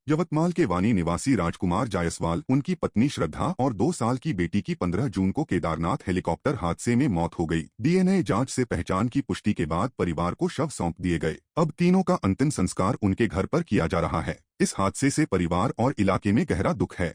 यवतमाल के वानी निवासी राजकुमार जायसवाल, उनकी पत्नी श्रद्धा और 2 साल की बेटी की 15 जून को केदारनाथ हेलीकॉप्टर हादसे में मौत हो गई। डीएनए जांच से पहचान की पुष्टि के बाद परिवार को शव सौंप दिए गए। अब तीनों का अंतिम संस्कार उनके घर पर किया जा रहा है। इस हादसे से परिवार और इलाके में गहरा दुख है।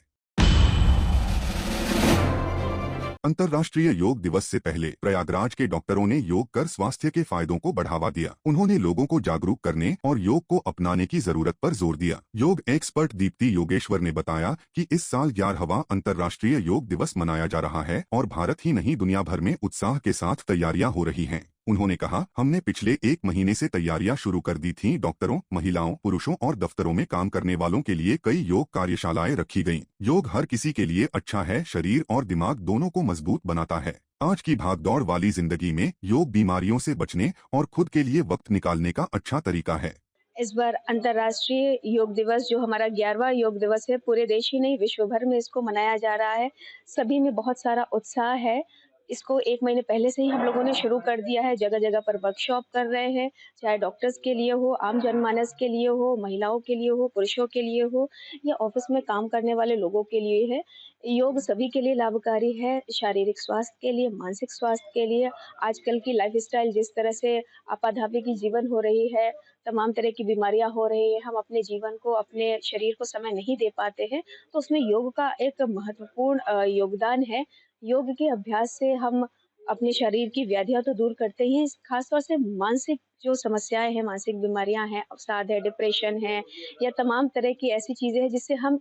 अंतर्राष्ट्रीय योग दिवस से पहले प्रयागराज के डॉक्टरों ने योग कर स्वास्थ्य के फायदों को बढ़ावा दिया। उन्होंने लोगों को जागरूक करने और योग को अपनाने की जरूरत पर जोर दिया। योग एक्सपर्ट दीप्ति योगेश्वर ने बताया कि इस साल 11वां अंतर्राष्ट्रीय योग दिवस मनाया जा रहा है और भारत ही नहीं दुनिया भर में उत्साह के साथ तैयारियां हो रही हैं। उन्होंने कहा, हमने पिछले 1 महीने से तैयारियां शुरू कर दी थीं। डॉक्टरों, महिलाओं, पुरुषों और दफ्तरों में काम करने वालों के लिए कई योग कार्यशालाएं रखी गईं। योग हर किसी के लिए अच्छा है, शरीर और दिमाग दोनों को मजबूत बनाता है। आज की भागदौड़ वाली जिंदगी में योग बीमारियों से बचने और खुद के लिए वक्त निकालने का अच्छा तरीका है। इस बार अंतर्राष्ट्रीय योग दिवस जो हमारा 11वां योग दिवस है, पूरे देश ही नहीं विश्व भर में इसको मनाया जा रहा है। सभी में बहुत सारा उत्साह है। इसको 1 महीने पहले से ही हम लोगों ने शुरू कर दिया है। जगह-जगह पर वर्कशॉप कर रहे हैं, चाहे डॉक्टर्स के लिए हो, आम जनमानस के लिए हो, महिलाओं के लिए हो, पुरुषों के लिए हो या ऑफिस में काम करने वाले लोगों के लिए है। योग सभी के लिए लाभकारी है, शारीरिक स्वास्थ्य के लिए, मानसिक स्वास्थ्य के लिए। आजकल की लाइफस्टाइल जिस तरह से आपाधापी की जीवन हो रही है, तमाम तरह की बीमारियां हो रही हैं, हम अपने जीवन को, अपने शरीर को समय नहीं दे पाते हैं, तो उसमें योग का एक महत्वपूर्ण योगदान है। योग के अभ्यास से हम अपने शरीर की व्याधियां तो दूर करते ही हैं, खासतौर से मानसिक जो समस्याएं हैं, मानसिक बीमारियां हैं, अवसाद है, डिप्रेशन है या तमाम तरह की ऐसी चीजें हैं जिससे हम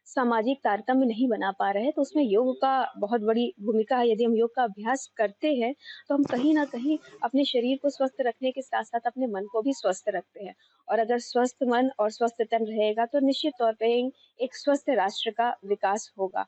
सामाजिक तारतम्य नहीं बना पा रहे हैं, तो उसमें योग का बहुत बड़ी भूमिका है। यदि हम योग का अभ्यास करते हैं, तो हम कहीं न कहीं अपने शरीर को स्वस्थ रखने के साथ-साथ अपने मन को भी स्वस्थ रखते हैं और अगर स्वस्थ मन और स्वस्थ तन रहेगा, तो निश्चित तौर पे एक स्वस्थ राष्ट्र का विकास होगा।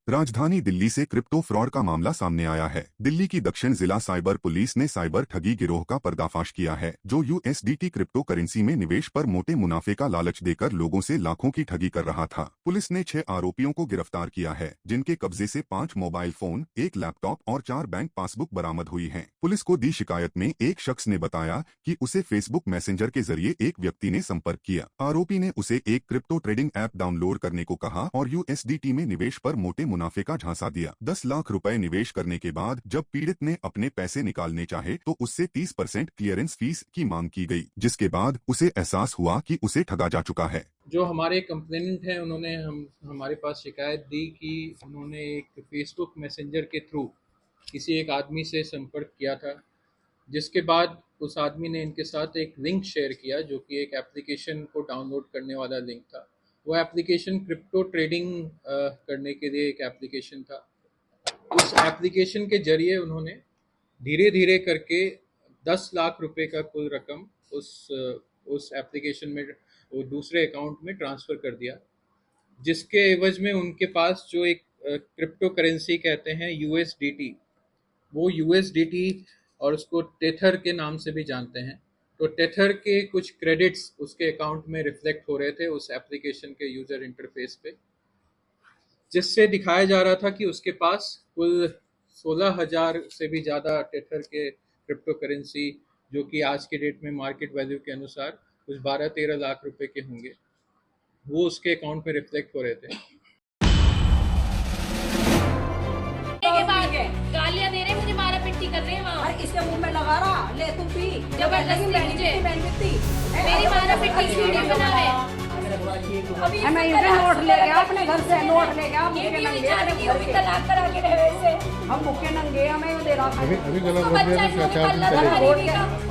राजधानी दिल्ली से क्रिप्टो फ्रॉड का मामला सामने आया है। दिल्ली की दक्षिण जिला साइबर पुलिस ने साइबर ठगी गिरोह का पर्दाफाश किया है, जो यूएसडीटी क्रिप्टो करेंसी में निवेश पर मोटे मुनाफे का लालच देकर लोगों से लाखों की ठगी कर रहा था। पुलिस ने 6 आरोपियों को गिरफ्तार किया है, जिनके कब्जे से 5 मोबाइल फोन, 1 लैपटॉप और 4 बैंक पासबुक बरामद हुई हैं। पुलिस को दी शिकायत में एक शख्स ने बताया कि उसे फेसबुक मैसेंजर के जरिए एक व्यक्ति ने संपर्क किया। आरोपी ने उसे एक क्रिप्टो ट्रेडिंग ऐप डाउनलोड करने को कहा और यूएसडीटी में निवेश पर मोटे मुनाफे का झांसा दिया। 10 लाख रुपए निवेश करने के बाद जब पीड़ित ने अपने पैसे निकालने चाहे तो उससे 30% क्लियरेंस फीस की मांग की गई, जिसके बाद उसे एहसास हुआ कि उसे ठगा जा चुका है। जो हमारे कंप्लेनेंट हैं उन्होंने हमारे पास शिकायत दी कि उन्होंने एक फेसबुक मैसेंजर के थ्रू किसी एक आदमी से संपर्क किया था, जिसके बाद उस आदमी ने इनके साथ एक लिंक शेयर किया जो कि एक एप्लीकेशन को डाउनलोड करने वाला लिंक था। वो एप्लीकेशन क्रिप्टो ट्रेडिंग करने के लिए एक एप्लीकेशन था। उस एप्लीकेशन के जरिए उन्होंने धीरे धीरे करके 10 लाख रुपए का कुल रकम उस एप्लीकेशन में वो दूसरे अकाउंट में ट्रांसफ़र कर दिया, जिसके एवज में उनके पास जो एक क्रिप्टो करेंसी कहते हैं यूएसडीटी, वो यूएसडीटी और उसको टेथर के नाम से भी जानते हैं, तो टेथर के कुछ क्रेडिट्स उसके अकाउंट में रिफ्लेक्ट हो रहे थे उस एप्लीकेशन के यूज़र इंटरफेस पे, जिससे दिखाया जा रहा था कि उसके पास कुल 16,000 से भी ज़्यादा टेथर के क्रिप्टो करेंसी, जो कि आज के डेट में मार्केट वैल्यू के अनुसार कुछ 12-13 लाख रुपए के होंगे, वो उसके अकाउंट में रिफ्लेक्ट हो रहे थे। गालियां दे रहे, मुझे मारा पिट्टी कर रहे हैं वहाँ। इसके मुंह में लगा रहा, ले तू पी। जबरदस्ती मुझे मेरी मारा पिट्टी की वीडियो बना रहे हैं। मैं इनसे नोट ले गया, अपने घर से नोट ले गया, मुझे नंगे तलाक करा के रहे से हम मुक्के नंगे हमें वो दे रहा था। अभी गलत बोल रहे हैं, क्या चार दिन पहले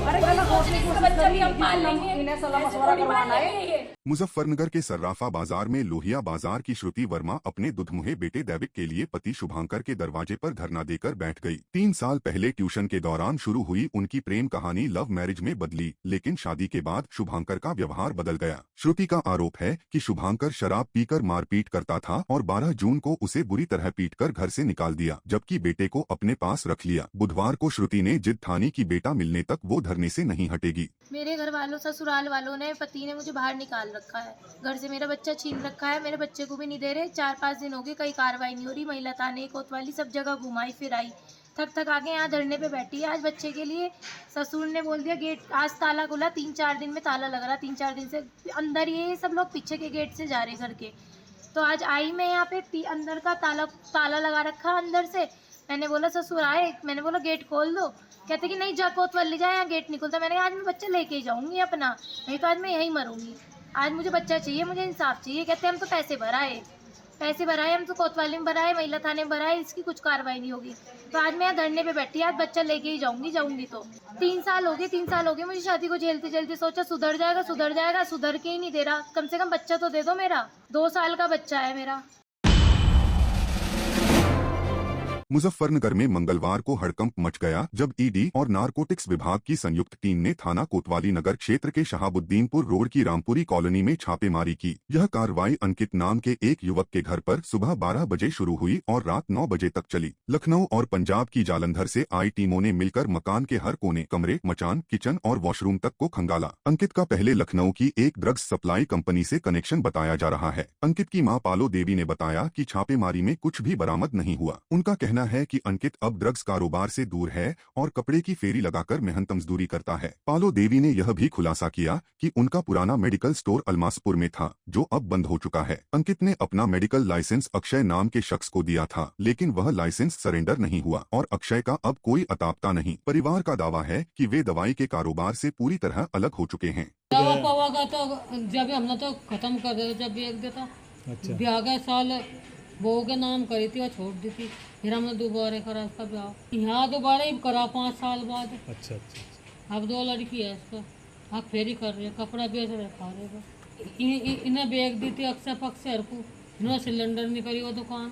अरे गलत बोलने की बच्चा भी हम पाल लेंगे, इन्हें सलाह मशवरा करवाना है। मुजफ्फरनगर के सर्राफा बाजार में लोहिया बाजार की श्रुति वर्मा अपने दुधमुहे बेटे दैविक के लिए पति शुभांकर के दरवाजे पर धरना देकर बैठ गई। 3 साल पहले ट्यूशन के दौरान शुरू हुई उनकी प्रेम कहानी लव मैरिज में बदली, लेकिन शादी के बाद शुभांकर का व्यवहार बदल गया। श्रुति का आरोप है कि शुभांकर शराब पीकर मारपीट करता था और 12 जून को उसे बुरी तरह पीटकर घर से निकाल दिया, जबकि बेटे को अपने पास रख लिया। बुधवार को श्रुति ने जिद ठानी कि बेटा मिलने तक वो धरने से नहीं हटेगी। मेरे घर वालों, ससुराल वालों ने, पति ने मुझे बाहर निकाल रखा है, घर से मेरा बच्चा छीन रखा है, मेरे बच्चे को भी नहीं दे रहे। 4-5 दिन हो गए, कई कार्रवाई नहीं हो रही। महिला थाने, कोतवाली, सब जगह घुमाई फिराई, थक थक आके यहाँ धरने पे बैठी है आज बच्चे के लिए। ससुर ने बोल दिया गेट आज ताला खुला, 3-4 दिन में ताला लग रहा, 3-4 दिन से अंदर, ये सब लोग पीछे के गेट से जा रहे घर के। तो आज आई मैं यहाँ पे, अंदर का ताला लगा रखा अंदर से। मैंने बोला ससुर आए, मैंने बोला गेट खोल दो, कहते कि नहीं जा कोतवाली जाए, यहाँ गेट नहीं खुलता। मैंने कहा आज मैं बच्चा लेके ही जाऊँगी अपना, नहीं तो आज मैं यहीं मरूंगी। आज मुझे बच्चा चाहिए, मुझे इंसाफ चाहिए। कहते हम तो पैसे भराए, हम तो कोतवाली में भराए, महिला थाने में भराए, इसकी कुछ कार्रवाई नहीं होगी। तो आज मैं यहाँ धरने पे बैठी, आज बच्चा लेके ही जाऊंगी। तो 3 साल हो गए मुझे शादी को झेलते। सोचा सुधर जाएगा, सुधर के ही नहीं दे रहा। कम से कम बच्चा तो दे दो मेरा, 2 साल का बच्चा है मेरा। मुजफ्फरनगर में मंगलवार को हड़कंप मच गया जब ईडी और नारकोटिक्स विभाग की संयुक्त टीम ने थाना कोतवाली नगर क्षेत्र के शहाबुद्दीनपुर रोड की रामपुरी कॉलोनी में छापेमारी की। यह कार्रवाई अंकित नाम के एक युवक के घर पर सुबह 12 बजे शुरू हुई और रात 9 बजे तक चली। लखनऊ और पंजाब की जालंधर से आई टीमों ने मिलकर मकान के हर कोने, कमरे, मचान, किचन और वॉशरूम तक को खंगाला। अंकित का पहले लखनऊ की एक ड्रग्स सप्लाई कंपनी से कनेक्शन बताया जा रहा है। अंकित की मां पालो देवी ने बताया कि छापेमारी में कुछ भी बरामद नहीं हुआ। उनका कहना है कि अंकित अब ड्रग्स कारोबार से दूर है और कपड़े की फेरी लगाकर मेहनत मजदूरी करता है। पालो देवी ने यह भी खुलासा किया कि उनका पुराना मेडिकल स्टोर अलमासपुर में था, जो अब बंद हो चुका है। अंकित ने अपना मेडिकल लाइसेंस अक्षय नाम के शख्स को दिया था, लेकिन वह लाइसेंस सरेंडर नहीं हुआ और अक्षय का अब कोई अतापता नहीं। परिवार का दावा है कि वे दवाई के कारोबार से पूरी तरह अलग हो चुके हैं। दवा पवा का तो जब हमने तो खत्म कर दिया, जब भी एक देता ब्याह के साल बहू के नाम करी थी और छोड़ दी थी, फिर हमने दोबारा करा उसका ब्याह, यहाँ दोबारा ही करा 5 साल बाद। अच्छा। अब 2 लड़की है इसका, अब फेरी कर रहे, कपड़ा बेच रहे, खा रहे। इन्हें बेच दी थी अक्षय पक्षर को, इन्होंने सिलेंडर नहीं करी वो दुकान।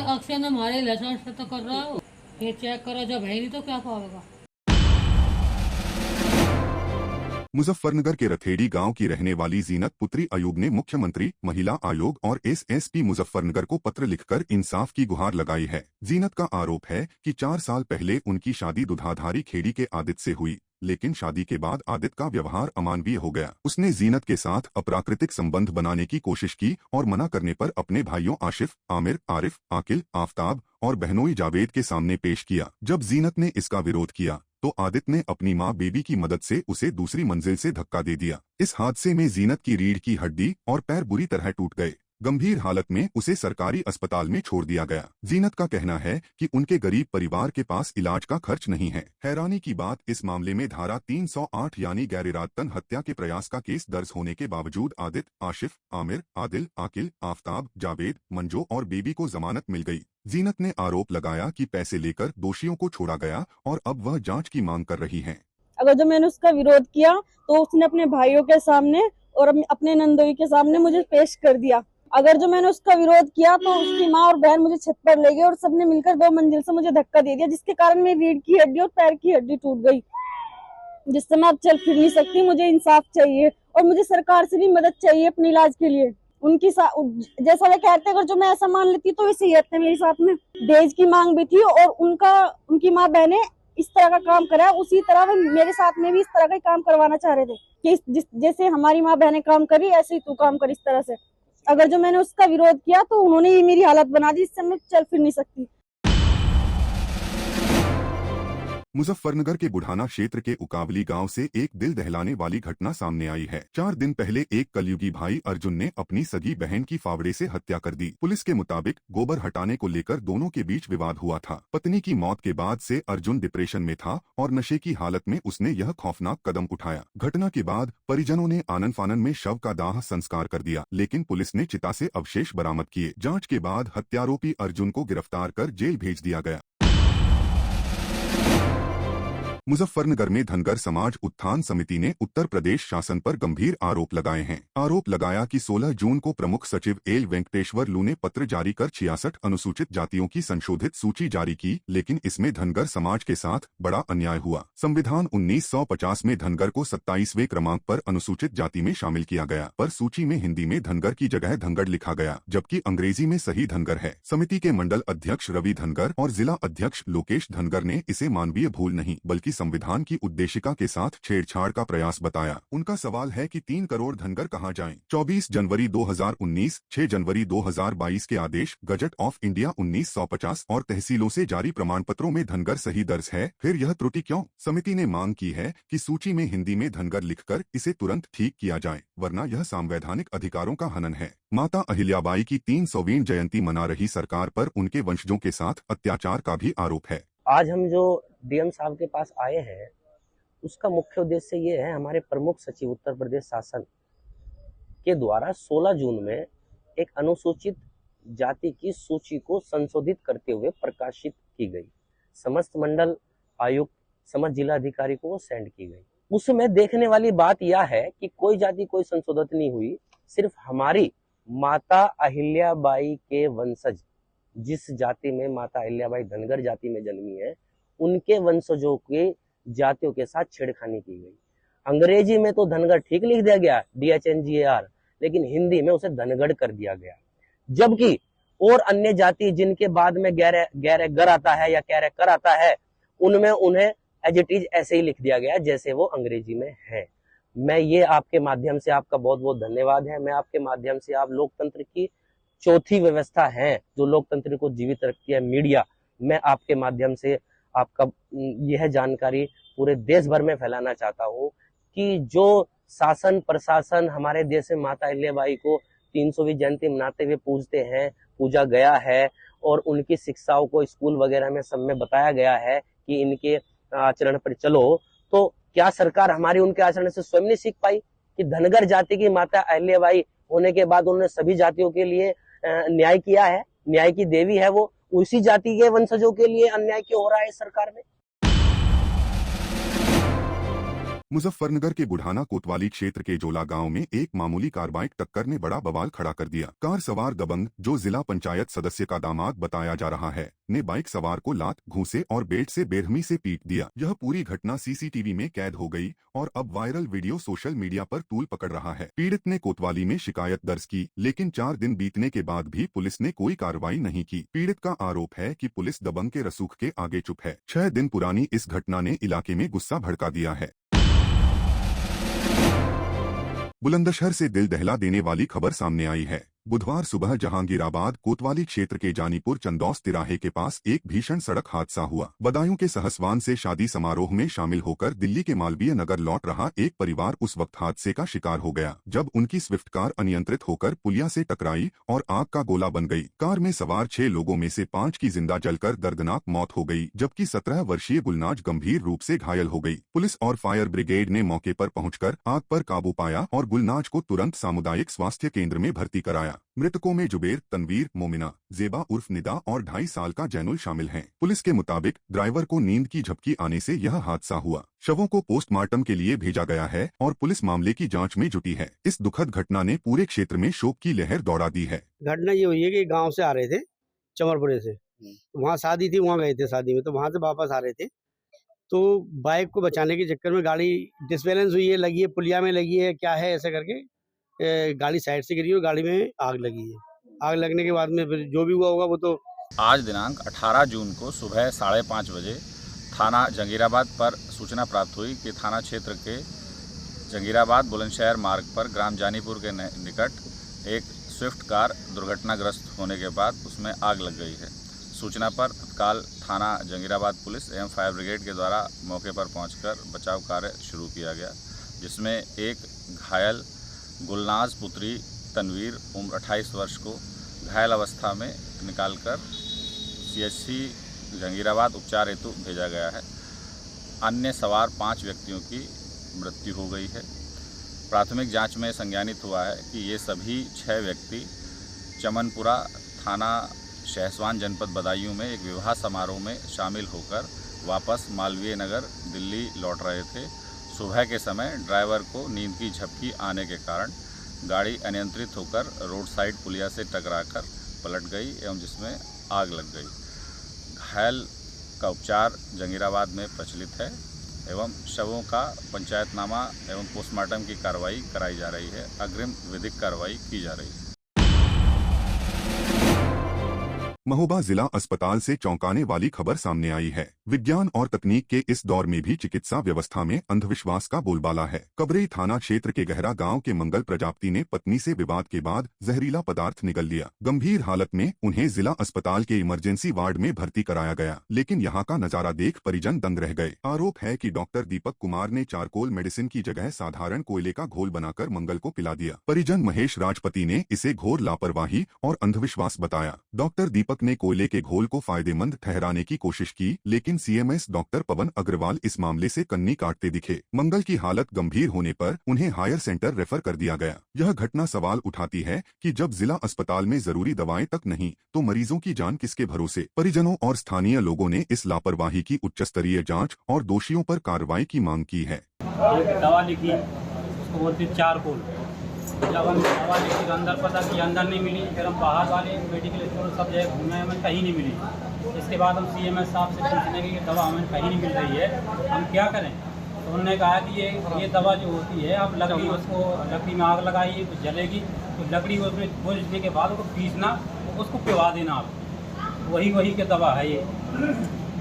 अक्षय ने हमारे लाइसेंस से तो कर रहा हो, ये चेक करो, जब है नहीं तो क्या पाएगा। मुजफ्फरनगर के रथेड़ी गांव की रहने वाली जीनत पुत्री अयूब ने मुख्यमंत्री, महिला आयोग और एसएसपी मुजफ्फरनगर को पत्र लिखकर इंसाफ की गुहार लगाई है। जीनत का आरोप है कि 4 साल पहले उनकी शादी दुधाधारी खेड़ी के आदित से हुई, लेकिन शादी के बाद आदित का व्यवहार अमानवीय हो गया। उसने जीनत के साथ अप्राकृतिक संबंध बनाने की कोशिश की और मना करने पर अपने भाइयों आशिफ, आमिर, आरिफ, आकिल, आफ्ताब और बहनोई जावेद के सामने पेश किया। जब जीनत ने इसका विरोध किया तो आदित ने अपनी मां बेबी की मदद से उसे दूसरी मंजिल से धक्का दे दिया। इस हादसे में जीनत की रीढ़ की हड्डी और पैर बुरी तरह टूट गए। गंभीर हालत में उसे सरकारी अस्पताल में छोड़ दिया गया। जीनत का कहना है कि उनके गरीब परिवार के पास इलाज का खर्च नहीं है। हैरानी की बात, इस मामले में धारा 308 यानी गैर-इरादतन हत्या के प्रयास का केस दर्ज होने के बावजूद आदित, आशिफ, आमिर, आदिल, आकिल, आफ्ताब, जावेद, मंजो और बेबी को जमानत मिल गई। जीनत ने आरोप लगाया कि पैसे लेकर दोषियों को छोड़ा गया और अब वह जांच की मांग कर रही हैं। अगर जो मैंने उसका विरोध किया तो उसने अपने भाइयों के सामने और अपने नंदोई के सामने मुझे पेश कर दिया। अगर जो मैंने उसका विरोध किया तो उसकी माँ और बहन मुझे छत पर ले गए और सबने मिलकर 2 मंजिल से मुझे धक्का दे दिया, जिसके कारण मेरी रीढ़ की हड्डी और पैर की हड्डी टूट गई, जिससे मैं अब चल फिर नहीं सकती। मुझे इंसाफ चाहिए और मुझे सरकार से भी मदद चाहिए अपने इलाज के लिए। उनकी जैसा वे कहते, अगर जो मैं ऐसा मान लेती तो वैसे ही रहते मेरे साथ में। दहेज की मांग भी थी और उनकी माँ बहने इस तरह का काम करा, उसी तरह वे मेरे साथ में भी इस तरह का काम करवाना चाह रहे थे कि जैसे हमारी माँ बहने काम करी ऐसे ही तू काम कर, इस तरह से। अगर जो मैंने उसका विरोध किया तो उन्होंने ये मेरी हालत बना दी, इससे मैं चल फिर नहीं सकती। मुजफ्फरनगर के बुढ़ाना क्षेत्र के उकावली गांव से एक दिल दहलाने वाली घटना सामने आई है। 4 दिन पहले एक कलयुगी भाई अर्जुन ने अपनी सगी बहन की फावड़े से हत्या कर दी। पुलिस के मुताबिक गोबर हटाने को लेकर दोनों के बीच विवाद हुआ था। पत्नी की मौत के बाद से अर्जुन डिप्रेशन में था और नशे की हालत में उसने यह खौफनाक कदम उठाया। घटना के बाद परिजनों ने आनन फानन में शव का दाह संस्कार कर दिया, लेकिन पुलिस ने चिता से अवशेष बरामद किए। जाँच के बाद हत्यारोपी अर्जुन को गिरफ्तार कर जेल भेज दिया गया। मुजफ्फरनगर में धनगर समाज उत्थान समिति ने उत्तर प्रदेश शासन पर गंभीर आरोप लगाए हैं। आरोप लगाया कि 16 जून को प्रमुख सचिव एल वेंकटेश्वर लू ने पत्र जारी कर 66 अनुसूचित जातियों की संशोधित सूची जारी की, लेकिन इसमें धनगर समाज के साथ बड़ा अन्याय हुआ। संविधान 1950 में धनगर को 27वें क्रमांक पर अनुसूचित जाति में शामिल किया गया, पर सूची में हिंदी में धनगर की जगह धनगढ़ लिखा गया, जबकि अंग्रेजी में सही धनगर है। समिति के मंडल अध्यक्ष रवि धनगर और जिला अध्यक्ष लोकेश धनगर ने इसे मानवीय भूल नहीं बल्कि संविधान की उद्देशिका के साथ छेड़छाड़ का प्रयास बताया। उनका सवाल है कि 3 करोड़ धनगर कहां जाएं? 24 जनवरी 2019, 6 जनवरी 2022 के आदेश गजट ऑफ इंडिया 1950 और तहसीलों से जारी प्रमाण पत्रों में धनगर सही दर्ज है, फिर यह त्रुटि क्यों? समिति ने मांग की है कि सूची में हिंदी में धनगर लिखकर इसे तुरंत ठीक किया जाए, वरना यह संवैधानिक अधिकारों का हनन है। माता अहिल्याबाई की 300वीं जयंती मना रही सरकार पर उनके वंशजों के साथ अत्याचार का भी आरोप है। आज हम जो डीएम साहब के पास आए हैं, उसका मुख्य उद्देश्य ये है, हमारे प्रमुख सचिव उत्तर प्रदेश शासन के द्वारा 16 जून में एक अनुसूचित जाति की सूची को संशोधित करते हुए प्रकाशित की गई, समस्त मंडल आयुक्त, समस्त जिला अधिकारी को सेंड की गई। उसमें देखने वाली बात यह है कि कोई जाति कोई संशोधित नहीं हुई, सिर्फ हमारी माता अहिल्याबाई के वंशज, जिस जाति में माता अहिल्याबाई धनगर जाति में जन्मी है, उनके वंशजों के जातियों के साथ छेड़खानी की गई। अंग्रेजी में तो धनगर ठीक लिख दिया गया DHNGAR, लेकिन हिंदी में उसे धनगढ़ कर दिया गया। जबकि और अन्य जाति जिनके बाद में गैर आता है या कैर कर आता है, उनमें उन्हें एज इट इज ऐसे ही लिख दिया गया जैसे वो अंग्रेजी में है। मैं ये आपके माध्यम से, आपका बहुत बहुत धन्यवाद है, मैं आपके माध्यम से, आप लोकतंत्र की चौथी व्यवस्था है जो लोकतंत्र को जीवित रखती है, मीडिया, मैं आपके माध्यम से आपका यह जानकारी पूरे देश भर में फैलाना चाहता हूँ कि जो शासन प्रशासन हमारे देश में माता अहिल्याबाई को 300वीं जयंती मनाते हुए पूजते हैं, पूजा गया है, और उनकी शिक्षाओं को स्कूल वगैरह में सब में बताया गया है कि इनके आचरण पर चलो, तो क्या सरकार हमारी उनके आचरण से स्वयं नहीं सीख पाई कि धनगर जाति की माता अहिल्याबाई होने के बाद उन्होंने सभी जातियों के लिए न्याय किया है, न्याय की देवी है वो, उसी जाति के वंशजों के लिए अन्याय क्यों हो रहा है सरकार में? मुजफ्फरनगर के बुढ़ाना कोतवाली क्षेत्र के जोला गांव में एक मामूली कार बाइक टक्कर ने बड़ा बवाल खड़ा कर दिया। कार सवार दबंग, जो जिला पंचायत सदस्य का दामाद बताया जा रहा है, ने बाइक सवार को लात, घूंसे और बेल्ट से बेरहमी से पीट दिया। यह पूरी घटना CCTV में कैद हो गई और अब वायरल वीडियो सोशल मीडिया पर तूल पकड़ रहा है। पीड़ित ने कोतवाली में शिकायत दर्ज की, लेकिन 4 दिन बीतने के बाद भी पुलिस ने कोई कार्रवाई नहीं की। पीड़ित का आरोप है कि पुलिस दबंग के रसूख के आगे चुप है। 6 दिन पुरानी इस घटना ने इलाके में गुस्सा भड़का दिया है। बुलंदशहर से दिल दहला देने वाली खबर सामने आई है। बुधवार सुबह जहांगीराबाद कोतवाली क्षेत्र के जानीपुर चंदौस तिराहे के पास एक भीषण सड़क हादसा हुआ। बदायूं के सहसवान से शादी समारोह में शामिल होकर दिल्ली के मालवीय नगर लौट रहा एक परिवार उस वक्त हादसे का शिकार हो गया जब उनकी स्विफ्ट कार अनियंत्रित होकर पुलिया से टकराई और आग का गोला बन गई। कार में सवार 6 लोगों में से 5 की जिंदा जलकर दर्दनाक मौत हो गई, जबकि 17 वर्षीय गुलनाज गंभीर रूप से घायल हो गई। पुलिस और फायर ब्रिगेड ने मौके पर पहुंचकर आग पर काबू पाया और गुलनाज को तुरंत सामुदायिक स्वास्थ्य केंद्र में भर्ती कराया। मृतकों में जुबेर, तनवीर, मोमिना, जेबा उर्फ निदा और 2.5 साल का जैनुल शामिल हैं। पुलिस के मुताबिक ड्राइवर को नींद की झपकी आने से यह हादसा हुआ। शवों को पोस्टमार्टम के लिए भेजा गया है और पुलिस मामले की जांच में जुटी है। इस दुखद घटना ने पूरे क्षेत्र में शोक की लहर दौड़ा दी है। घटना ये हुई है कि गाँव से आ रहे थे, चमरपुरे से, वहाँ शादी थी, वहाँ गए थे शादी में, तो वहाँ से वापस आ रहे थे, तो बाइक को बचाने के चक्कर में गाड़ी डिसबैलेंस हुई है, लगी है, पुलिया में लगी है, क्या है, ऐसे करके गाड़ी साइड से गिरी और गाड़ी में आग लगी है। आग लगने के बाद में फिर जो भी हुआ होगा वो तो। आज दिनांक 18 जून को सुबह 5:30 बजे थाना जंगीराबाद पर सूचना प्राप्त हुई कि थाना क्षेत्र के जंगीराबाद बुलंदशहर मार्ग पर ग्राम जानीपुर के निकट एक स्विफ्ट कार दुर्घटनाग्रस्त होने के बाद उसमें आग लग गई है। सूचना पर तत्काल थाना जंगीराबाद पुलिस एवं फायर ब्रिगेड के द्वारा मौके पर पहुंचकर बचाव कार्य शुरू किया गया, जिसमें एक घायल गुलनाज पुत्री तनवीर उम्र 28 वर्ष को घायल अवस्था में निकालकर CHC जंगीराबाद उपचार हेतु भेजा गया है। अन्य सवार 5 व्यक्तियों की मृत्यु हो गई है। प्राथमिक जांच में संज्ञानित हुआ है कि ये सभी 6 व्यक्ति चमनपुरा थाना सहसवान जनपद बदायूं में एक विवाह समारोह में शामिल होकर वापस मालवीय नगर दिल्ली लौट रहे थे। सुबह के समय ड्राइवर को नींद की झपकी आने के कारण गाड़ी अनियंत्रित होकर रोड साइड पुलिया से टकराकर पलट गई एवं जिसमें आग लग गई। घायल का उपचार जंगीराबाद में प्रचलित है एवं शवों का पंचायतनामा एवं पोस्टमार्टम की कार्रवाई कराई जा रही है। अग्रिम विधिक कार्रवाई की जा रही है। महोबा जिला अस्पताल से चौंकाने वाली खबर सामने आई है। विज्ञान और तकनीक के इस दौर में भी चिकित्सा व्यवस्था में अंधविश्वास का बोलबाला है। कबरई थाना क्षेत्र के गहरा गांव के मंगल प्रजापति ने पत्नी से विवाद के बाद जहरीला पदार्थ निगल लिया। गंभीर हालत में उन्हें जिला अस्पताल के इमरजेंसी वार्ड में भर्ती कराया गया, लेकिन यहाँ का नजारा देख परिजन दंग रह गए। आरोप है कि डॉक्टर दीपक कुमार ने चारकोल मेडिसिन की जगह साधारण कोयले का घोल बनाकर मंगल को पिला दिया। परिजन महेश राजपति ने इसे घोर लापरवाही और अंधविश्वास बताया। डॉक्टर दीपक ने कोयले के घोल को फायदेमंद ठहराने की कोशिश की, लेकिन सीएमएस डॉक्टर पवन अग्रवाल इस मामले से कन्नी काटते दिखे। मंगल की हालत गंभीर होने पर उन्हें हायर सेंटर रेफर कर दिया गया। यह घटना सवाल उठाती है कि जब जिला अस्पताल में जरूरी दवाएं तक नहीं तो मरीजों की जान किसके भरोसे। परिजनों और स्थानीय लोगों ने इस लापरवाही की उच्चस्तरीय जांच और दोषियों पर कार्रवाई की मांग की है। दवा लिखी, उसको बोलते चारकोल। जब हम दवा लिखी तो अंदर पता कि अंदर नहीं मिली, फिर हम बाहर वाले मेडिकल स्टोर सब जगह घूमे, हमें कहीं नहीं मिली। इसके बाद हम सीएमएस साहब से पूछने की दवा हमें कहीं नहीं मिल रही है, हम क्या करें। तो उन्होंने कहा कि ये दवा जो होती है आप लकड़ी, उसको लकड़ी में आग लगाइए तो जलेगी, तो लकड़ी उसमें भूनने के बाद उसको पीसना, उसको पिवा देना आप, वही के दवा है ये।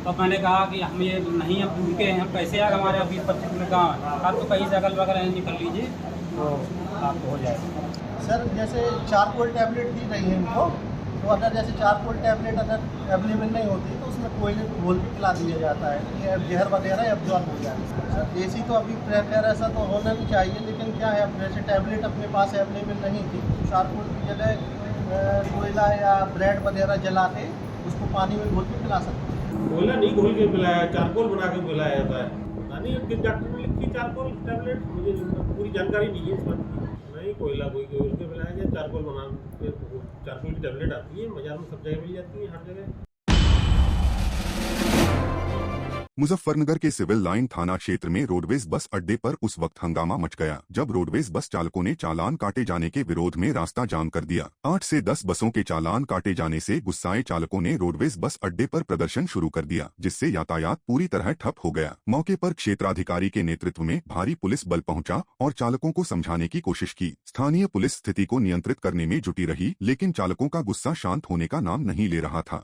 तो मैंने कहा कि हम ये नहीं, अब दूर के हैं, पैसे आ हमारे 20-25 में गाँव है, आप तो कहीं से अगल बगल निकल लीजिए तो आपको हो जाएगा। सर जैसे चारकोल टैबलेट दी रही है इनको, तो अगर जैसे चारकोल टैबलेट अगर अवेलेबल नहीं होती तो उसमें कोयले घोल के खिला दिया जाता है कि जहर वगैरह एब्जॉर्ब हो जाए। सर देसी तो अभी प्रेफर ऐसा तो होना नहीं चाहिए, लेकिन क्या है, अब जैसे टैबलेट अपने पास अवेलेबल नहीं थी तो चारकोल की जगह कोयला या ब्रेड वगैरह जला के उसको पानी में घोल के पिला सकते हैं। कोयला नहीं घोल के पिलाया, चारकोल बना के पिलाया जाता है। नहीं डॉक्टर ने लिखी चारकोल टैबलेट, मुझे पूरी जानकारी नहीं है इस बात की। नहीं कोयला कोई घोल के पिलाया गया, चारकोल बना के, चारकोल की टैबलेट आती है, बाजार में सब जगह मिल जाती है, हर जगह। मुजफ्फरनगर के सिविल लाइन थाना क्षेत्र में रोडवेज बस अड्डे पर उस वक्त हंगामा मच गया जब रोडवेज बस चालकों ने चालान काटे जाने के विरोध में रास्ता जाम कर दिया। 8 से 10 बसों के चालान काटे जाने से गुस्साए चालकों ने रोडवेज बस अड्डे पर प्रदर्शन शुरू कर दिया, जिससे यातायात पूरी तरह ठप हो गया। मौके पर क्षेत्राधिकारी के नेतृत्व में भारी पुलिस बल पहुंचा और चालकों को समझाने की कोशिश की। स्थानीय पुलिस स्थिति को नियंत्रित करने में जुटी रही, लेकिन चालकों का गुस्सा शांत होने का नाम नहीं ले रहा था।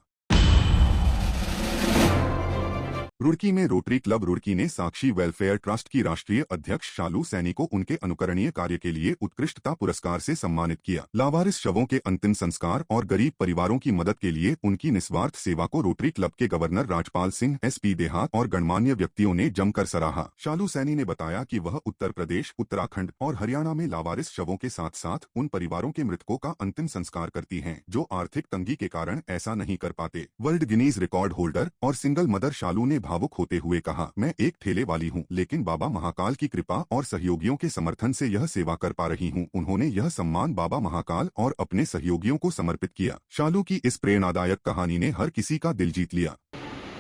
रुड़की में रोटरी क्लब रुड़की ने साक्षी वेलफेयर ट्रस्ट की राष्ट्रीय अध्यक्ष शालू सैनी को उनके अनुकरणीय कार्य के लिए उत्कृष्टता पुरस्कार से सम्मानित किया। लावारिस शवों के अंतिम संस्कार और गरीब परिवारों की मदद के लिए उनकी निस्वार्थ सेवा को रोटरी क्लब के गवर्नर राजपाल सिंह, SP देहात और गणमान्य व्यक्तियों ने जमकर सराहा। शालू सैनी ने बताया कि वह उत्तर प्रदेश, उत्तराखंड और हरियाणा में लावारिस शवों के साथ साथ उन परिवारों के मृतकों का अंतिम संस्कार करती हैं जो आर्थिक तंगी के कारण ऐसा नहीं कर पाते। वर्ल्ड गिनीज रिकॉर्ड होल्डर और सिंगल मदर शालू ने भावुक होते हुए कहा, मैं एक ठेले वाली हूँ, लेकिन बाबा महाकाल की कृपा और सहयोगियों के समर्थन से यह सेवा कर पा रही हूँ। उन्होंने यह सम्मान बाबा महाकाल और अपने सहयोगियों को समर्पित किया। शालू की इस प्रेरणादायक कहानी ने हर किसी का दिल जीत लिया।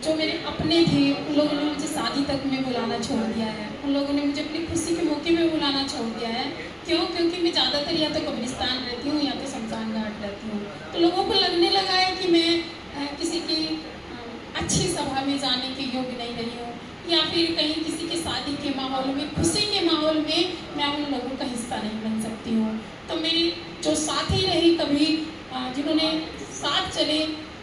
जो मेरे अपने थे उन लोगों ने मुझे शादी तक में बुलाना छोड़ दिया है, उन लोगों ने मुझे अपनी खुशी के मौके में बुलाना छोड़ दिया है। क्यों? क्योंकि मैं ज़्यादातर या तो कब्रिस्तान रहती हूँ या तो शमशान घाट रहती हूँ, तो लोगों को लगने लगा है कि मैं किसी की अच्छी सभा में जाने के योग्य नहीं रही हूँ, या फिर कहीं किसी के शादी के माहौल में, खुशी के माहौल में मैं उन लोगों का हिस्सा नहीं बन सकती हूँ। तो मेरी जो साथी रही कभी, जिन्होंने साथ चले,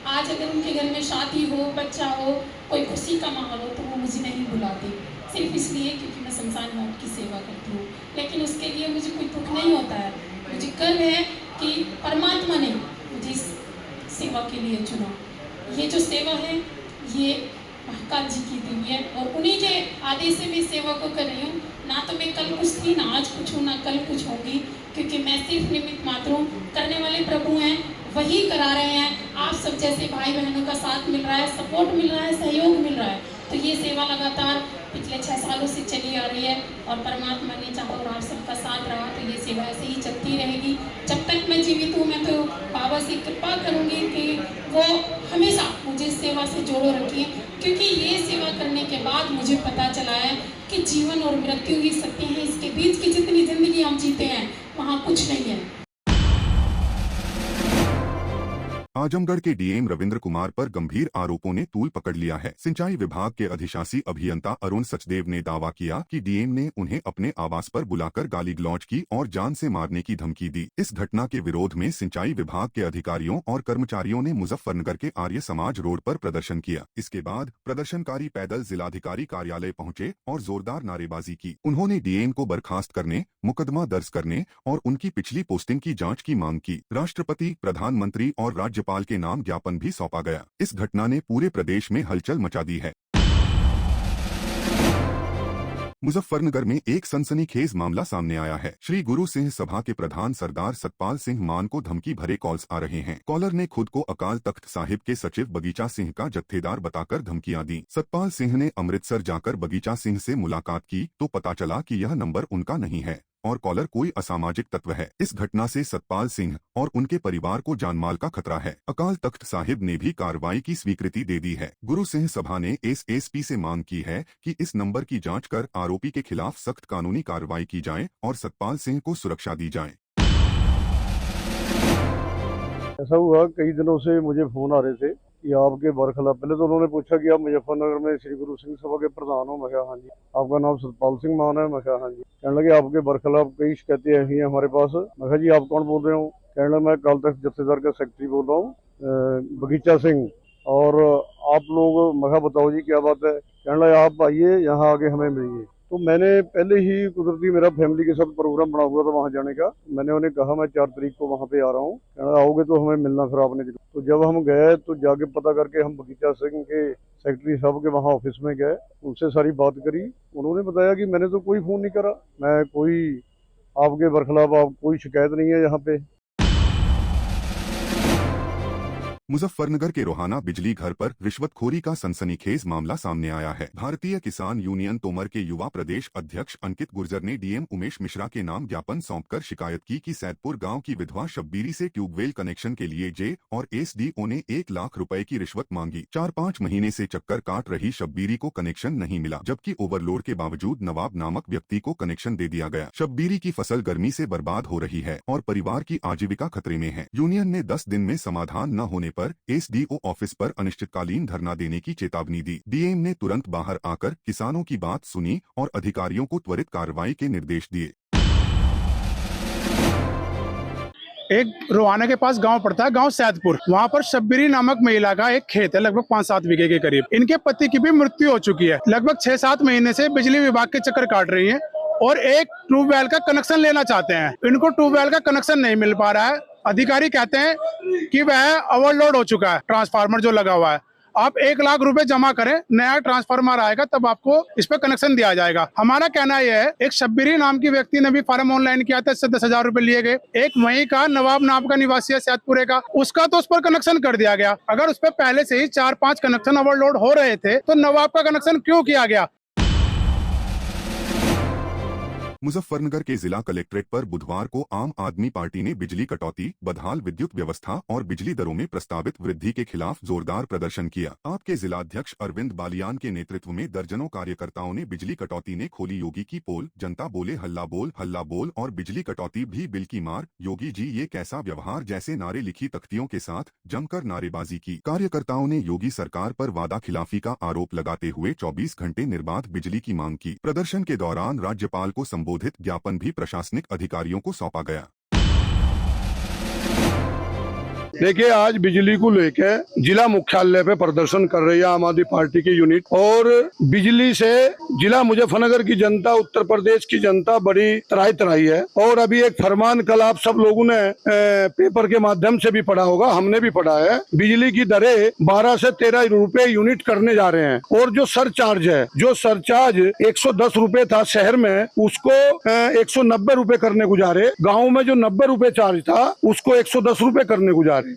आज अगर उनके घर में शादी हो, बच्चा हो, कोई खुशी का माहौल हो, तो वो मुझे नहीं बुलाते, सिर्फ इसलिए क्योंकि मैं शमशान घाट की सेवा करती हूँ। लेकिन उसके लिए मुझे कोई दुख नहीं होता है, मुझे गर्व है कि परमात्मा ने मुझे इस सेवा के लिए चुना। ये जो सेवा है ये महाकाल जी की दी है और उन्हीं के आदेश से मैं सेवा को कर रही हूँ। ना तो मैं कल कुछ थी, ना आज कुछ हूँ, ना कल कुछ होगी, क्योंकि मैं सिर्फ निमित्त मात्र हूँ। करने वाले प्रभु हैं, वही करा रहे हैं। आप सब जैसे भाई बहनों का साथ मिल रहा है, सपोर्ट मिल रहा है, सहयोग मिल रहा है, तो ये सेवा लगातार पिछले 6 सालों से चली आ रही है और परमात्मा ने चाहा और आप सबका साथ रहा तो ये सेवा ऐसे ही चलती रहेगी। जब तक मैं जीवित हूँ मैं तो बाबा से कृपा करूँगी कि वो हमेशा मुझे इस सेवा से जोड़ो रखिए, क्योंकि ये सेवा करने के बाद मुझे पता चला है कि जीवन और मृत्यु ही सत्य है। इसके बीच की जितनी ज़िंदगी हम जीते हैं वहाँ कुछ नहीं है। आजमगढ़ के डीएम रविंद्र कुमार पर गंभीर आरोपों ने तूल पकड़ लिया है। सिंचाई विभाग के अधिशासी अभियंता अरुण सचदेव ने दावा किया कि डीएम ने उन्हें अपने आवास पर बुलाकर गाली गलौज की और जान से मारने की धमकी दी। इस घटना के विरोध में सिंचाई विभाग के अधिकारियों और कर्मचारियों ने मुजफ्फरनगर के आर्य समाज रोड पर प्रदर्शन किया। इसके बाद प्रदर्शनकारी पैदल जिलाधिकारी कार्यालय पहुंचे और जोरदार नारेबाजी की। उन्होंने डीएम को बर्खास्त करने, मुकदमा दर्ज करने और उनकी पिछली पोस्टिंग की जांच की मांग की। राष्ट्रपति, प्रधानमंत्री और राज्यपाल के नाम ज्ञापन भी सौंपा गया। इस घटना ने पूरे प्रदेश में हलचल मचा दी है। मुजफ्फरनगर में एक सनसनीखेज मामला सामने आया है। श्री गुरु सिंह सभा के प्रधान सरदार सतपाल सिंह मान को धमकी भरे कॉल्स आ रहे हैं। कॉलर ने खुद को अकाल तख्त साहिब के सचिव बगीचा सिंह का जत्थेदार बताकर धमकियां दी। सतपाल सिंह ने अमृतसर जाकर बगीचा सिंह से मुलाकात की तो पता चला कि यह नंबर उनका नहीं है और कॉलर कोई असामाजिक तत्व है। इस घटना से सतपाल सिंह और उनके परिवार को जानमाल का खतरा है। अकाल तख्त साहिब ने भी कार्रवाई की स्वीकृति दे दी है। गुरु सिंह सभा ने एसएसपी से मांग की है कि इस नंबर की जांच कर आरोपी के खिलाफ सख्त कानूनी कार्रवाई की जाए और सतपाल सिंह को सुरक्षा दी जाए। ऐसा हुआ, कई दिनों से मुझे फोन आ रहे थे कि आपके बरखिलाफ, पहले तो उन्होंने पूछा कि आप मुजफ्फरनगर में श्री गुरु सिंह सभा के प्रधान हो। मैं कहा हाँ जी। आपका नाम सतपाल सिंह मान है? मैं कहा हाँ जी। कहने लगे आपके बरखिलाफ कई शिकायतें आई हैं हमारे पास। मैं कहा जी आप कौन बोल रहे हो? कहने लगे मैं अकाल तख्त जत्थेदार का सेक्रेटरी बोल रहा हूँ, बगीचा सिंह। और आप लोग, मैं कहा बताओ जी क्या बात है? कहने लगे आप आइए यहाँ आगे हमें मिलिए। तो मैंने पहले ही कुदरती मेरा फैमिली के साथ प्रोग्राम बना हुआ था वहाँ जाने का। मैंने उन्हें कहा मैं 4 तारीख को वहाँ पे आ रहा हूँ, आओगे तो हमें मिलना फिर आपने। तो जब हम गए तो जाके पता करके हम बगीचा सिंह के सेक्रेटरी साहब के वहाँ ऑफिस में गए, उनसे सारी बात करी। उन्होंने बताया कि मैंने तो कोई फ़ोन नहीं करा, मैं कोई आपके बरखिलाफ आप कोई शिकायत नहीं है यहाँ पे। मुजफ्फरनगर के रोहाना बिजली घर पर रिश्वतखोरी का सनसनीखेज मामला सामने आया है। भारतीय किसान यूनियन तोमर के युवा प्रदेश अध्यक्ष अंकित गुर्जर ने डीएम उमेश मिश्रा के नाम ज्ञापन सौंपकर शिकायत की कि सैदपुर गांव की विधवा शब्बीरी से ट्यूबवेल कनेक्शन के लिए जे और एसडीओ ने 1 लाख रुपए की रिश्वत मांगी। 4-5 महीने से चक्कर काट रही शब्बीरी को कनेक्शन नहीं मिला, जबकि ओवरलोड के बावजूद नवाब नामक व्यक्ति को कनेक्शन दे दिया गया। शब्बीरी की फसल गर्मी से बर्बाद हो रही है और परिवार की आजीविका खतरे में है। यूनियन ने 10 दिन में समाधान न होने पर एसडीओ ऑफिस पर अनिश्चितकालीन धरना देने की चेतावनी दी। डीएम ने तुरंत बाहर आकर किसानों की बात सुनी और अधिकारियों को त्वरित कार्रवाई के निर्देश दिए। एक रोहाना के पास गांव पड़ता है, गांव सैदपुर। वहां पर शब्बीरी नामक महिला का एक खेत है, लगभग 5-7 बीघे के करीब। इनके पति की भी मृत्यु हो चुकी है। लगभग 6-7 महीने से बिजली विभाग के चक्कर काट रही है और एक ट्यूबवेल का कनेक्शन लेना चाहते हैं। इनको ट्यूबवेल का कनेक्शन नहीं मिल पा रहा है। अधिकारी कहते हैं कि वह ओवरलोड हो चुका है, ट्रांसफार्मर जो लगा हुआ है। आप 1 लाख रुपए जमा करें, नया ट्रांसफार्मर आएगा तब आपको इस पर कनेक्शन दिया जाएगा। हमारा कहना यह है, एक शब्बीरी नाम की व्यक्ति ने भी फार्म ऑनलाइन किया था, इससे 10,000 रुपए लिए गए। एक वहीं का नवाब नाम का निवासी है सैदपुरे का, उसका तो उस पर कनेक्शन कर दिया गया। अगर उस पर पहले से ही 4-5 कनेक्शन ओवरलोड हो रहे थे तो नवाब का कनेक्शन क्यों किया गया? मुजफ्फरनगर के जिला कलेक्ट्रेट पर बुधवार को आम आदमी पार्टी ने बिजली कटौती, बदहाल विद्युत व्यवस्था और बिजली दरों में प्रस्तावित वृद्धि के खिलाफ जोरदार प्रदर्शन किया। आपके जिलाध्यक्ष अरविंद बालियान के नेतृत्व में दर्जनों कार्यकर्ताओं ने बिजली कटौती ने खोली योगी की पोल। जनता बोले हल्ला बोल और बिजली कटौती भी बिल की मार, योगी जी ये कैसा व्यवहार जैसे नारे लिखी तख्तियों के साथ जमकर नारेबाजी की। कार्यकर्ताओं ने योगी सरकार पर वादा खिलाफी का आरोप लगाते हुए 24 घंटे निर्बाध बिजली की मांग की। प्रदर्शन के दौरान राज्यपाल को संबोधित ज्ञापन भी प्रशासनिक अधिकारियों को सौंपा गया। देखिए, आज बिजली को लेके जिला मुख्यालय पे प्रदर्शन कर रही है आम आदमी पार्टी की यूनिट। और बिजली से जिला मुजफ्फरनगर की जनता, उत्तर प्रदेश की जनता बड़ी त्राही है। और अभी एक फरमान कल आप सब लोगों ने पेपर के माध्यम से भी पढ़ा होगा, हमने भी पढ़ा है। बिजली की दरें 12 से 13 रुपए यूनिट करने जा रहे हैं। और जो सरचार्ज है, जो सरचार्ज 110 रुपए था शहर में, उसको 190 रुपए करने को जा रहे। गाँव में जो 90 रुपए चार्ज था उसको 110 रुपए करने को जा रहे।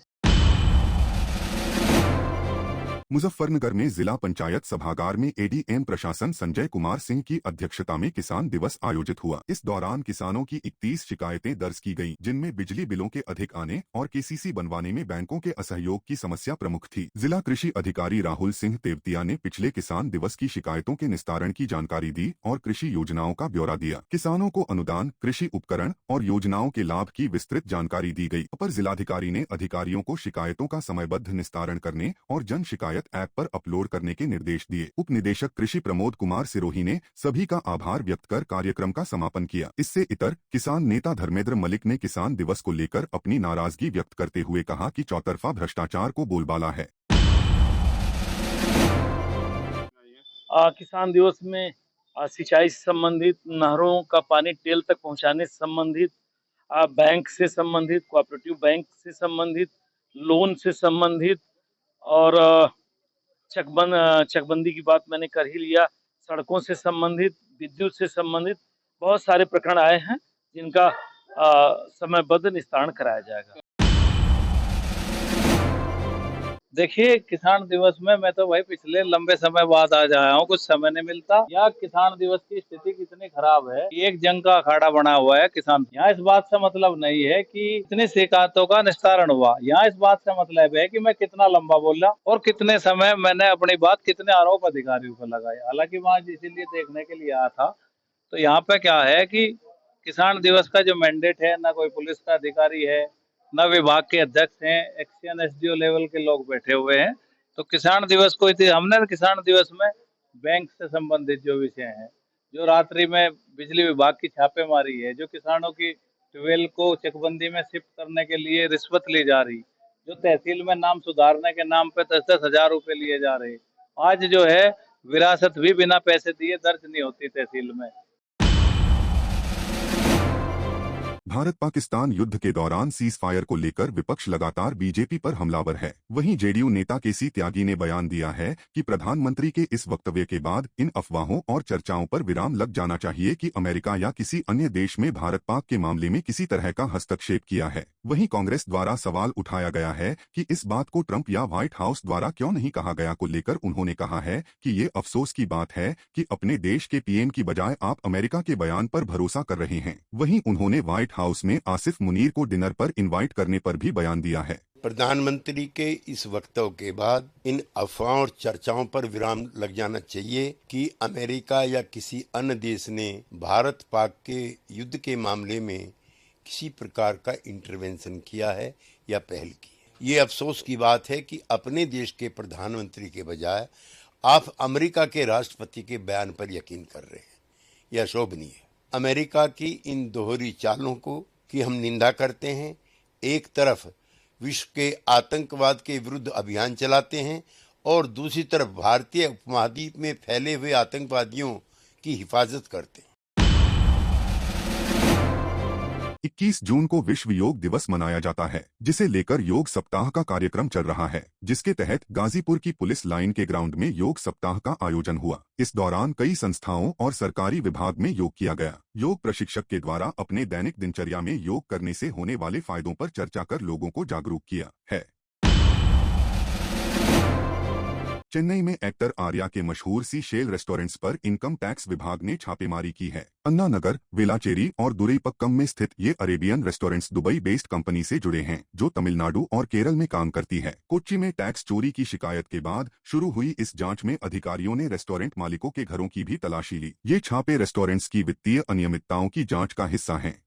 मुजफ्फरनगर में जिला पंचायत सभागार में एडीएम प्रशासन संजय कुमार सिंह की अध्यक्षता में किसान दिवस आयोजित हुआ। इस दौरान किसानों की 31 शिकायतें दर्ज की गईं, जिनमें बिजली बिलों के अधिक आने और केसीसी बनवाने में बैंकों के असहयोग की समस्या प्रमुख थी। जिला कृषि अधिकारी राहुल सिंह तेवतिया ने पिछले किसान दिवस की शिकायतों के निस्तारण की जानकारी दी और कृषि योजनाओं का ब्यौरा दिया। किसानों को अनुदान, कृषि उपकरण और योजनाओं के लाभ की विस्तृत जानकारी दी गई। अपर जिलाधिकारी ने अधिकारियों को शिकायतों का समयबद्ध निस्तारण करने और जन शिकायत ऐप पर अपलोड करने के निर्देश दिए। उप निदेशक कृषि प्रमोद कुमार सिरोही ने सभी का आभार व्यक्त कर कार्यक्रम का समापन किया। इससे इतर किसान नेता धर्मेंद्र मलिक ने किसान दिवस को लेकर अपनी नाराजगी व्यक्त करते हुए कहा कि चौतरफा भ्रष्टाचार को बोलबाला है। किसान दिवस में सिंचाई से संबंधित, नहरों का पानी टेल तक पहुंचाने से संबंधित, बैंक से संबंधित, कोऑपरेटिव बैंक से संबंधित, लोन से संबंधित और चकबंदी की बात मैंने कर ही लिया, सड़कों से संबंधित, विद्युत से संबंधित बहुत सारे प्रकरण आए हैं जिनका समयबद्ध निस्तारण कराया जाएगा। देखिए, किसान दिवस में मैं तो भाई पिछले लंबे समय बाद आज आया हूँ, कुछ समय नहीं मिलता। यहाँ किसान दिवस की स्थिति कितनी खराब है कि एक जंग का अखाड़ा बना हुआ है किसान। यहाँ इस बात से मतलब नहीं है कि इतनी शिकायतों का निस्तारण हुआ, यहाँ इस बात से मतलब है कि मैं कितना लंबा बोला और कितने समय मैंने अपनी बात कितने आरोप अधिकारियों पर लगाई। हालांकि वहाँ इसीलिए देखने के लिए आया था। तो यहाँ पे क्या है कि किसान दिवस का जो मैंडेट है, न कोई पुलिस का अधिकारी है, न विभाग के अध्यक्ष हैं, एक्शन एसडीओ लेवल के लोग बैठे हुए हैं। तो किसान दिवस को हमने किसान दिवस में बैंक से संबंधित जो विषय हैं, जो रात्रि में बिजली विभाग की छापेमारी है, जो किसानों की ट्यूबवेल को चकबंदी में शिफ्ट करने के लिए रिश्वत ली जा रही, जो तहसील में नाम सुधारने के नाम पे 10-10 हजार रुपए लिए जा रहे, आज जो है विरासत भी बिना पैसे दिए दर्ज नहीं होती तहसील में। भारत पाकिस्तान युद्ध के दौरान सीज फायर को लेकर विपक्ष लगातार बीजेपी पर हमलावर है। वहीं जेडीयू नेता केसी त्यागी ने बयान दिया है कि प्रधानमंत्री के इस वक्तव्य के बाद इन अफवाहों और चर्चाओं पर विराम लग जाना चाहिए कि अमेरिका या किसी अन्य देश में भारत पाक के मामले में किसी तरह का हस्तक्षेप किया है। वहीं कांग्रेस द्वारा सवाल उठाया गया है कि इस बात को ट्रंप या व्हाइट हाउस द्वारा क्यों नहीं कहा गया को लेकर उन्होंने कहा है कि ये अफसोस की बात है कि अपने देश के पीएम की बजाय आप अमेरिका के बयान पर भरोसा कर रहे हैं। वहीं उन्होंने व्हाइट हाउस में आसिफ मुनीर को डिनर पर इनवाइट करने पर भी बयान दिया है। प्रधानमंत्री के इस वक्तव्य के बाद इन अफवाहों और चर्चाओं पर विराम लग जाना चाहिए कि अमेरिका या किसी अन्य देश ने भारत पाक के युद्ध के मामले में किसी प्रकार का इंटरवेंशन किया है या पहल की है। ये अफसोस की बात है कि अपने देश के प्रधानमंत्री के बजाय आप अमेरिका के राष्ट्रपति के बयान पर यकीन कर रहे हैं। यह शोभनीय है। अमेरिका की इन दोहरी चालों को की हम निंदा करते हैं। एक तरफ विश्व के आतंकवाद के विरुद्ध अभियान चलाते हैं और दूसरी तरफ भारतीय उपमहाद्वीप में फैले हुए आतंकवादियों की हिफाजत करते हैं। 21 जून को विश्व योग दिवस मनाया जाता है, जिसे लेकर योग सप्ताह का कार्यक्रम चल रहा है, जिसके तहत गाजीपुर की पुलिस लाइन के ग्राउंड में योग सप्ताह का आयोजन हुआ। इस दौरान कई संस्थाओं और सरकारी विभाग में योग किया गया। योग प्रशिक्षक के द्वारा अपने दैनिक दिनचर्या में योग करने से होने वाले फायदों पर चर्चा कर लोगों को जागरूक किया है। चेन्नई में एक्टर आर्या के मशहूर सी शेल रेस्टोरेंट्स पर इनकम टैक्स विभाग ने छापेमारी की है। अन्ना नगर, वेलाचेरी और दुरईपक्कम में स्थित ये Arabian restaurants Dubai based company से जुड़े हैं, जो तमिलनाडु और केरल में काम करती है। कोच्चि में टैक्स चोरी की शिकायत के बाद शुरू हुई इस जांच में अधिकारियों ने रेस्टोरेंट मालिकों के घरों की भी तलाशी ली। ये छापे रेस्टोरेंट्स की वित्तीय अनियमितताओं की जांच का हिस्सा हैं।